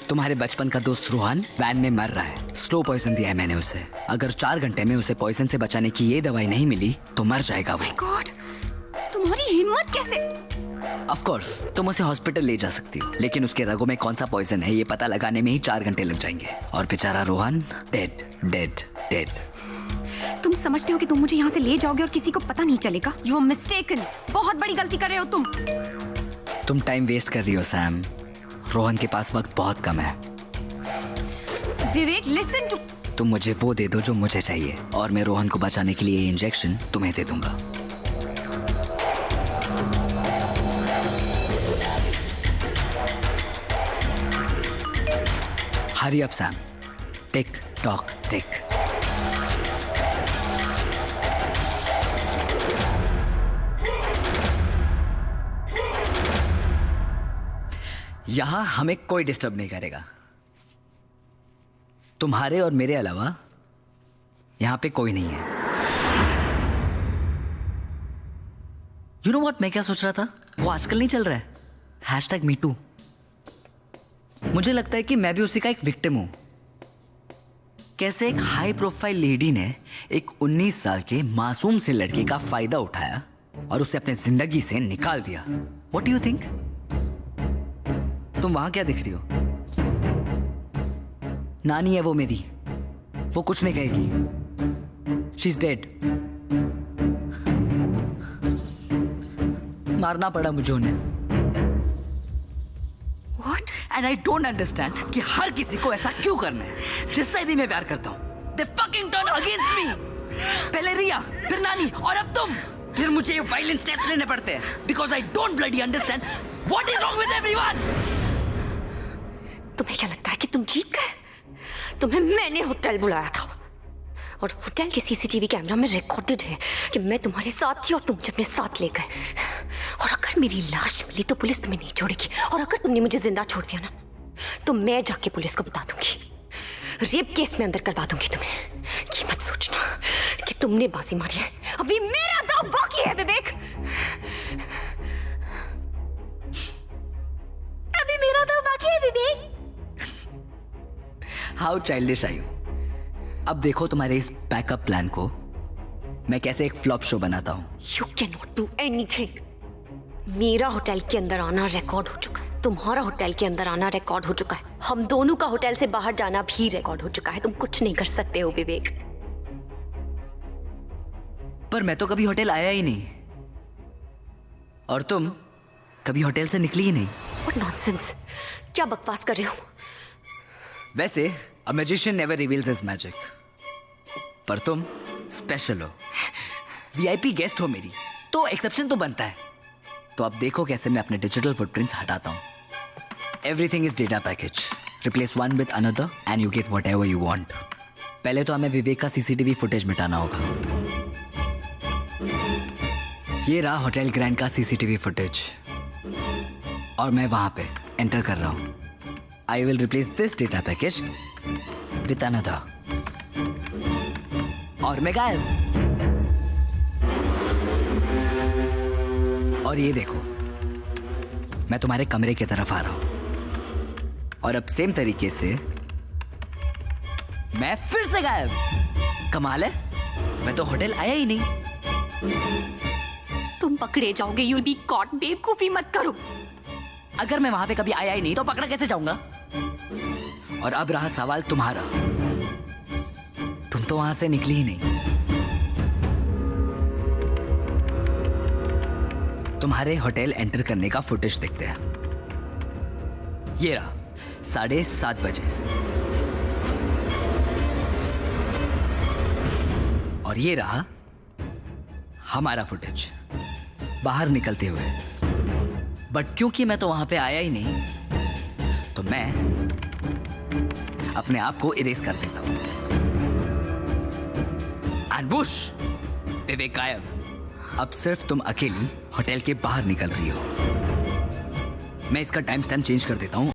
तुम्हारे बचपन का दोस्त रोहन वैन में मर रहा है। स्लो पॉइजन दिया है मैंने उसे। अगर 4 घंटे में उसे पॉइजन से बचाने की ये दवाई नहीं मिली तो मर जाएगा वो। गॉड, तुम्हारी हिम्मत कैसे? ऑफ कोर्स तुम उसे हॉस्पिटल ले जा सकती हो, लेकिन उसके रगों में कौन सा पॉइजन है ये पता लगाने में ही 4 घंटे लग जाएंगे। और बेचारा रोहन डेड डेड डेड। तुम समझते हो कि तुम मुझे यहाँ से ले जाओगे और किसी को पता नहीं चलेगा? You are mistaken. बहुत बड़ी गलती कर रहे हो तुम टाइम वेस्ट कर रही हो सैम। रोहन के पास वक्त बहुत कम है। विवेक, लिसन टू। तुम मुझे वो दे दो जो मुझे चाहिए और मैं रोहन को बचाने के लिए ये इंजेक्शन तुम्हें दे दूंगा। Hurry up Sam. Tick tock tick. यहां हमें कोई डिस्टर्ब नहीं करेगा। तुम्हारे और मेरे अलावा यहां पे कोई नहीं है। यू नो व्हाट, मैं क्या सोच रहा था? वो आजकल नहीं चल रहा है #MeToo। मुझे लगता है कि मैं भी उसी का एक विक्टिम हूं। कैसे एक हाई प्रोफाइल लेडी ने एक 19 साल के मासूम से लड़के का फायदा उठाया और उसे अपने जिंदगी से निकाल दिया। What do you think? तुम वहां क्या दिख रही हो? नानी है वो मेरी, वो कुछ नहीं कहेगी। She is dead. मारना पड़ा मुझे उन्हें। What? And I don't understand कि हर किसी को ऐसा क्यों करना है। जिससे भी मैं प्यार करता हूं they fucking turn against me. पहले रिया, फिर नानी और अब तुम। फिर मुझे वायलेंट स्टेप्स लेने पड़ते हैं because I don't bloody understand what is wrong with everyone. तुम्हें क्या लगता है कि तुम जीत गए? तुम्हें मैंने होटल बुलाया था और होटल के सीसीटीवी कैमरा में रिकॉर्डेड है कि मैं तुम्हारे साथ थी और तुम मुझे अपने साथ ले गए। और अगर मेरी लाश मिली तो पुलिस तुम्हें नहीं छोड़ेगी, और अगर तुमने मुझे जिंदा छोड़ दिया ना तो मैं जाके पुलिस को बता दूंगी। रेप केस में अंदर करवा दूंगी तुम्हें। ये मत सोचना कि तुमने बाजी मारी है। अभी मेरा दांव बाकी है विवेक। अभी मेरा दांव बाकी है Vivek. How childish are you. अब देखो तुम्हारे इस बैकअप प्लान को मैं कैसे एक फ्लॉप शो बनाता हूं। You can not do anything. मेरा होटल के अंदर आना रिकॉर्ड हो चुका है, तुम्हारा होटल के अंदर आना रिकॉर्ड हो चुका है, हम दोनों का होटल से बाहर जाना भी रिकॉर्ड हो चुका है। तुम कुछ नहीं कर सकते हो विवेक। पर मैं तो कभी होटल आया ही नहीं और तुम कभी होटल से निकली ही नहीं। व्हाट नॉनसेंस, क्या बकवास कर रहे हो? वैसे a magician never reveals his magic, पर तुम स्पेशल हो, वीआईपी गेस्ट हो मेरी, तो एक्सेप्शन तो बनता है। तो अब देखो कैसे मैं अपने डिजिटल फुटप्रिंट्स हटाता हूं। Everything is data package. Replace one with another and you get whatever you want. पहले तो हमें विवेक का सीसीटीवी फुटेज मिटाना होगा। ये रहा होटल ग्रैंड का सीसीटीवी फुटेज और मैं वहां पे एंटर कर रहा हूं। I will replace this data package with another. और मैं गायब। और ये देखो मैं तुम्हारे कमरे की तरफ आ रहा हूं और अब सेम तरीके से मैं फिर से गायब। कमाल है, मैं तो होटल आया ही नहीं। तुम पकड़े जाओगे। You'll be caught. बेवकूफी मत करो। अगर मैं वहां पे कभी आया ही नहीं तो पकड़ा कैसे जाऊंगा? और अब रहा सवाल तुम्हारा, तुम तो वहां से निकली ही नहीं। तुम्हारे होटल एंटर करने का फुटेज देखते हैं। ये रहा 7:30 बजे और ये रहा हमारा फुटेज बाहर निकलते हुए। बट क्योंकि मैं तो वहां पे आया ही नहीं तो मैं अपने आप को इरेज कर देता हूं। एंड बुश, विवेक गायब। अब सिर्फ तुम अकेली होटल के बाहर निकल रही हो। मैं इसका टाइम स्टैम्प चेंज कर देता हूं